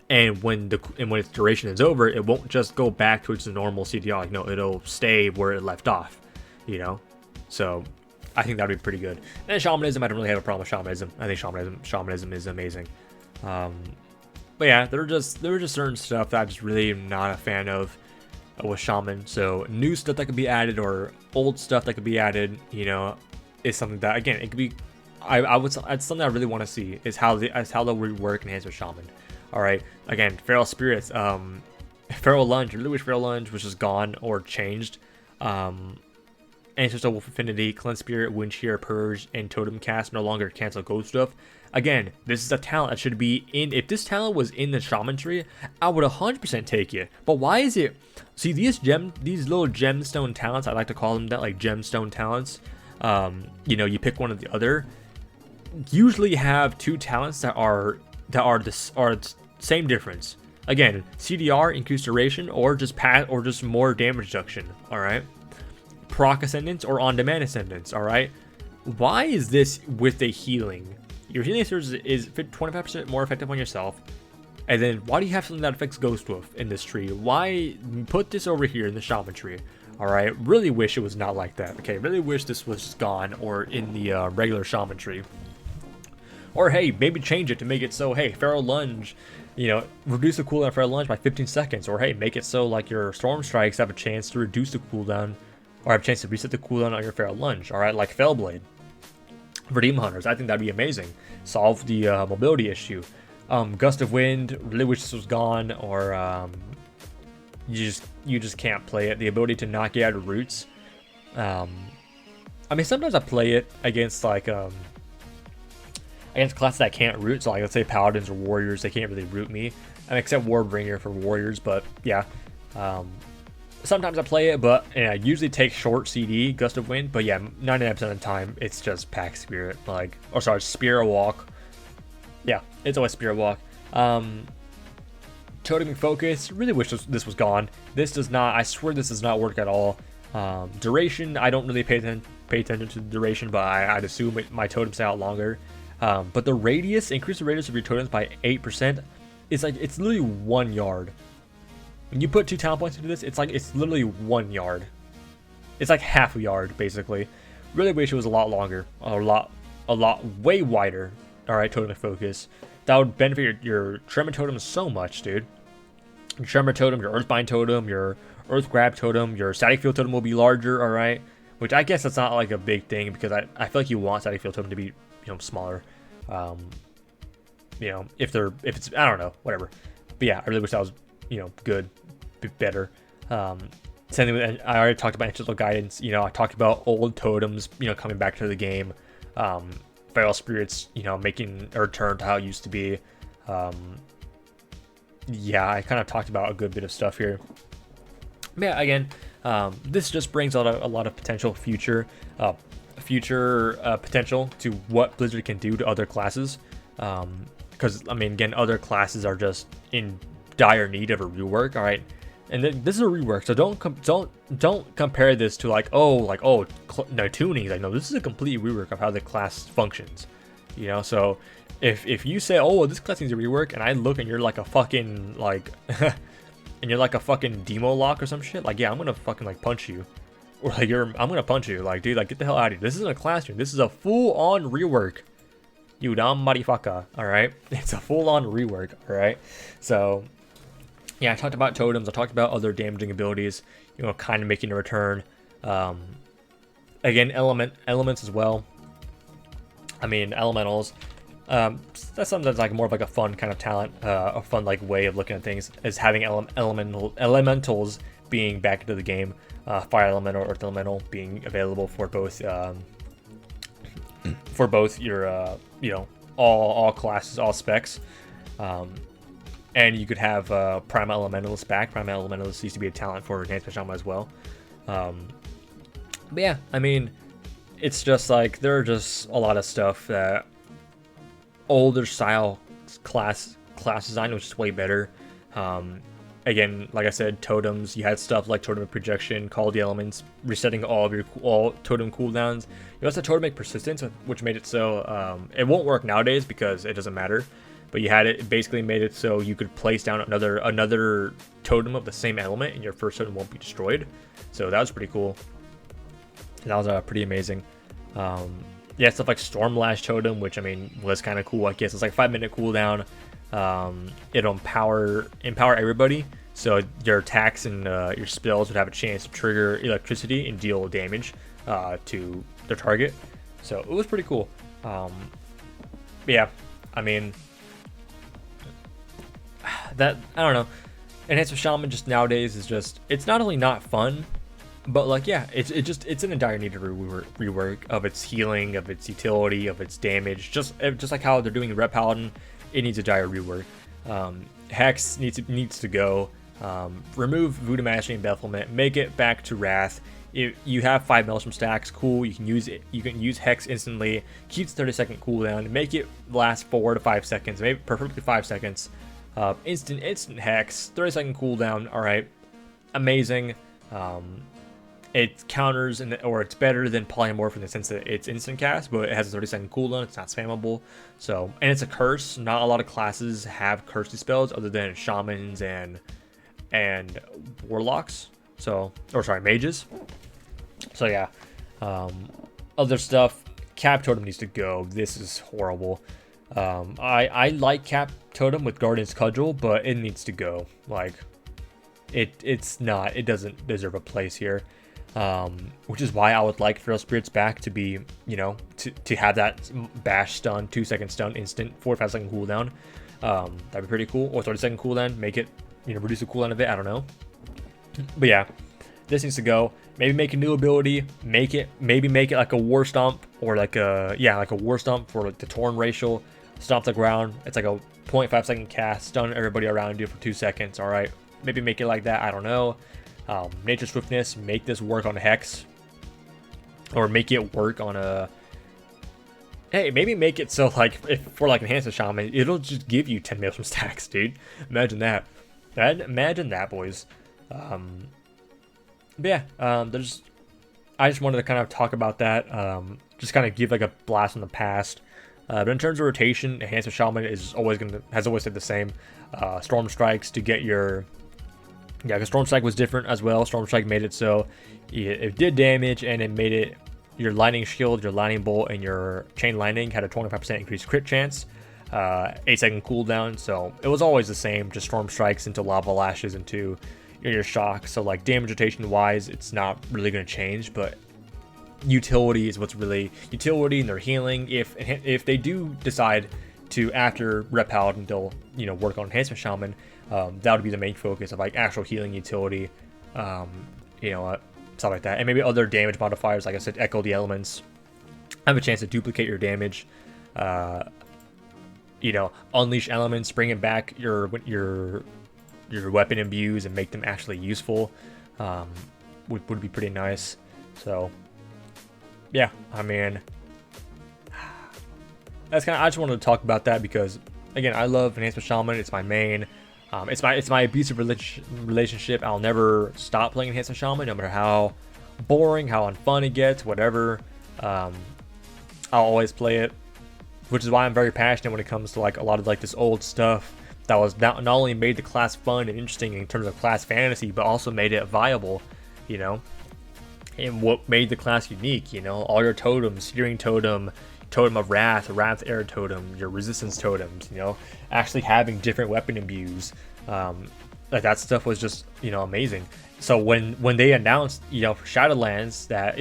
And when its duration is over, it won't just go back to its normal CDR. Like, no, it'll stay where it left off. You know. So I think that'd be pretty good. And Shamanism, I don't really have a problem with Shamanism. I think Shamanism is amazing. But yeah, there were just certain stuff that I'm just really not a fan of with Shaman. So new stuff that could be added or old stuff that could be added, you know, is something that, again, it could be, it's something I really want to see is how they'll rework Enhancement Shaman. All right, again, Feral Spirits, Feral Lunge, I really wish Feral Lunge was just gone or changed. Ancestor Wolf Affinity, Cleanse Spirit, Wind Shear, Purge, and Totem Cast no longer cancel ghost stuff. Again, this is a talent that should be in. If this talent was in the Shaman tree, I would 100% take it. But why is it? See, these little gemstone talents, I like to call them that, like gemstone talents. you know, you pick one or the other, usually have two talents that are the same difference. Again, CDR, increased duration, or just more damage reduction. All right, proc ascendance or on-demand ascendance. All right, why is this with the healing? Your healing surge is 25% more effective on yourself. And then why do you have something that affects Ghost Wolf in this tree? Why put this over here in the Shaman tree? Alright, really wish it was not like that. Okay, really wish this was just gone or in the regular Shaman tree. Or hey, maybe change it to make it so, hey, Feral Lunge, you know, reduce the cooldown of Feral Lunge by 15 seconds. Or hey, make it so like your Storm Strikes have a chance to reduce the cooldown, or have a chance to reset the cooldown on your Feral Lunge. Alright, like Fellblade. For Demon Hunters, I think that'd be amazing. Solve the mobility issue. Gust of Wind, really wish this was gone, or you just can't play it. The ability to not get out of roots. I mean, sometimes I play it against like against classes that can't root. So like, let's say Paladins or Warriors, they can't really root me. I mean, except Wardbringer for Warriors, but yeah. Sometimes I play it, but I usually take short CD, Gust of Wind. But yeah, 99% of the time, it's just Pack Spirit, like, or sorry, Spirit Walk. Yeah, it's always Spirit Walk. Totem Focus, really wish this was gone. This does not, I swear this does not work at all. Duration, I don't really pay attention to the duration, but I'd assume my totems stay out longer. But the radius, increase the radius of your totems by 8%. It's like, it's literally 1 yard. When you put 2 talent points into this, it's like, it's literally 1 yard. It's like half a yard, basically. Really wish it was a lot longer, a lot way wider. Alright, Totem Focus. That would benefit your Tremor Totem so much, dude. Your Tremor Totem, your Earthbind Totem, your Earth Grab Totem, your Static Field Totem will be larger, alright? Which I guess that's not like a big thing, because I feel like you want Static Field Totem to be, you know, smaller. You know, if it's, I don't know, whatever. But yeah, I really wish that was, you know, good, better. Same thing with, I already talked about Ancestral Guidance. You know, I talked about old totems, you know, coming back to the game. Feral Spirits, you know, making a return to how it used to be. Yeah, I kind of talked about a good bit of stuff here. But yeah, again, this just brings out a lot of potential future potential to what Blizzard can do to other classes. Because I mean, again, other classes are just in dire need of a rework. All right, and this is a rework, so don't compare this to like no tunings. Like, no, this is a complete rework of how the class functions. You know, so if you say, oh, this class needs a rework, and I look and you're like a fucking like and you're like a fucking demo lock or some shit, like, yeah, I'm gonna fucking like punch you, or like I'm gonna punch you, like, dude, like, get the hell out of here. This isn't a classroom, this is a full-on rework, you dumb motherfucker. All right, it's a full-on rework. All right, so yeah, I talked about totems, I talked about other damaging abilities, you know, kind of making a return. Again, elements as well. I mean, elementals. That's something that's like more of like a fun kind of talent, a fun like way of looking at things, is having elementals being back into the game. Fire elemental or earth elemental being available for both your you know, all classes, all specs. And you could have Prima Elementalist back. Prima Elementalist used to be a talent for Enhancement Shaman as well. But yeah, I mean, it's just like, there are just a lot of stuff that older style class design was just way better. Again, like I said, totems, you had stuff like Totem Projection, Call the Elements, resetting all totem cooldowns. You also had Totem Persistence, which made it so it won't work nowadays because it doesn't matter. But you had it basically made it so you could place down another totem of the same element, and your first totem won't be destroyed. So that was pretty cool. That was pretty amazing. Yeah, stuff like Stormlash Totem, which I mean was kind of cool. I guess it's like 5-minute cooldown. It'll empower everybody, so your attacks and your spells would have a chance to trigger electricity and deal damage to their target. So it was pretty cool. Yeah, I mean, that, I don't know, Enhancement Shaman just nowadays is just, it's not only not fun, but like, yeah, it's in a dire need of rework of its healing, of its utility, of its damage. Just like how they're doing Red Paladin, it needs a dire rework. Hex needs to go. Remove Voodoo Mastery and Bafflement, make it back to Wrath. If you have 5 Maelstrom stacks, cool, you can use it. You can use Hex instantly, keeps 30-second cooldown, make it last 4 to 5 seconds, maybe preferably 5 seconds. Instant Hex, 30-second cooldown, alright, amazing. It counters, or it's better than Polymorph in the sense that it's instant cast, but it has a 30-second cooldown, it's not spammable. So, and it's a curse. Not a lot of classes have cursey spells other than Shamans and Warlocks. So, or sorry, Mages. So yeah, other stuff, Cap Totem needs to go. This is horrible. I like Cap Totem with Guardian's Cudgel, but it needs to go. Like, it doesn't deserve a place here. Which is why I would like Feral Spirits back to be, you know, to have that bash stun, 2-second stun, instant, 4 to 5-second cooldown. That'd be pretty cool. Or 30-second cooldown, make it, you know, reduce the cooldown a bit. I don't know. But yeah, this needs to go. Maybe make a new ability. Maybe make it like a War Stomp, or like a War Stomp for like the Torn Racial. Stomp the ground. It's like a 0.5-second cast. Stun everybody around you for 2 seconds. All right. Maybe make it like that. I don't know. Nature Swiftness. Make this work on Hex, or make it work on a. Hey, maybe make it so like if for like Enhancement Shaman, it'll just give you 10 Maelstrom stacks, dude. Imagine that. Imagine that, boys. But yeah, I just wanted to kind of talk about that, just kind of give like a blast from the past. But in terms of rotation, Enhancement Shaman has always stayed the same. Storm Strikes to get your, yeah, because Storm Strike was different as well. Storm Strike made it so it did damage, and it made it your Lightning Shield, your Lightning Bolt, and your Chain Lightning had a 25% increased crit chance. 8-second cooldown, so it was always the same, just Storm Strikes into Lava Lashes into your Shock. So like damage rotation wise, it's not really going to change, but utility is what's really utility, and their healing. If they do decide to, after Rep Paladin, they'll, you know, work on Enhancement Shaman, that would be the main focus of like actual healing utility, you know, stuff like that. And maybe other damage modifiers, like I said, Echo the Elements, have a chance to duplicate your damage. You know, Unleash Elements, bringing back your weapon imbues and make them actually useful, would be pretty nice. So yeah, I mean, that's kind of, I just wanted to talk about that because again, I love Enhancement Shaman. It's my main. It's my abusive relationship. I'll never stop playing Enhancement Shaman, no matter how boring, how unfun it gets, whatever. I'll always play it, which is why I'm very passionate when it comes to like a lot of like this old stuff that was not only made the class fun and interesting in terms of class fantasy, but also made it viable, you know, and what made the class unique, you know, all your totems, Searing Totem, Totem of Wrath, Wrath Air Totem, your resistance totems, you know, actually having different weapon imbues, like that stuff was just, you know, amazing. So when they announced, you know, for Shadowlands that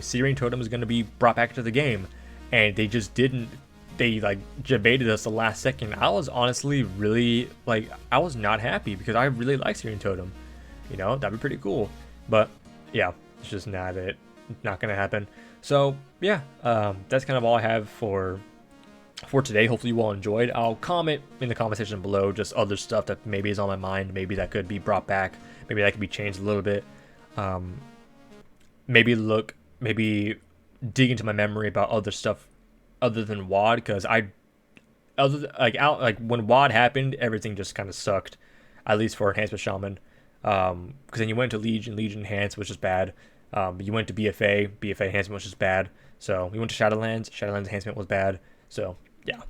Searing Totem is going to be brought back to the game, and they just didn't, they like debated us the last second, I was honestly really like, I was not happy because I really like Searing Totem, you know, that'd be pretty cool. But yeah, it's just not gonna happen. So yeah, that's kind of all I have for today. Hopefully you all enjoyed. I'll comment in the comment section below just other stuff that maybe is on my mind, maybe that could be brought back, maybe that could be changed a little bit. Maybe dig into my memory about other stuff other than WoD, because when WoD happened, everything just kind of sucked, at least for Enhancement Shaman. Because then you went to Legion Enhanced, which is bad. You went to BFA Enhancement, which is bad. So you went to Shadowlands Enhancement was bad. So yeah,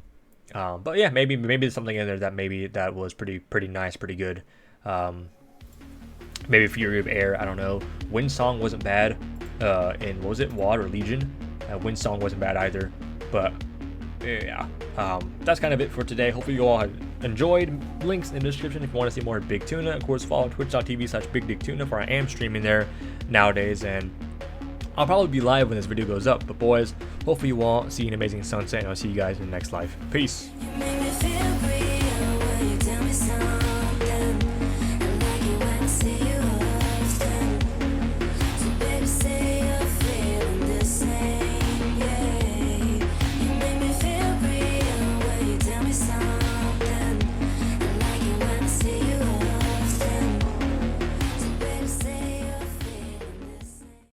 but yeah, maybe there's something in there that was pretty nice, pretty good. Maybe Fury of Air, I don't know. Windsong wasn't bad. In what was it, WoD or Legion? Windsong wasn't bad either. But yeah, that's kind of it for today. Hopefully you all have enjoyed. Links in the description if you want to see more Big Tuna. Of course, follow twitch.tv/BigDickTuna, for I am streaming there nowadays, and I'll probably be live when this video goes up. But boys, hopefully you all see an amazing sunset, and I'll see you guys in the next life. Peace.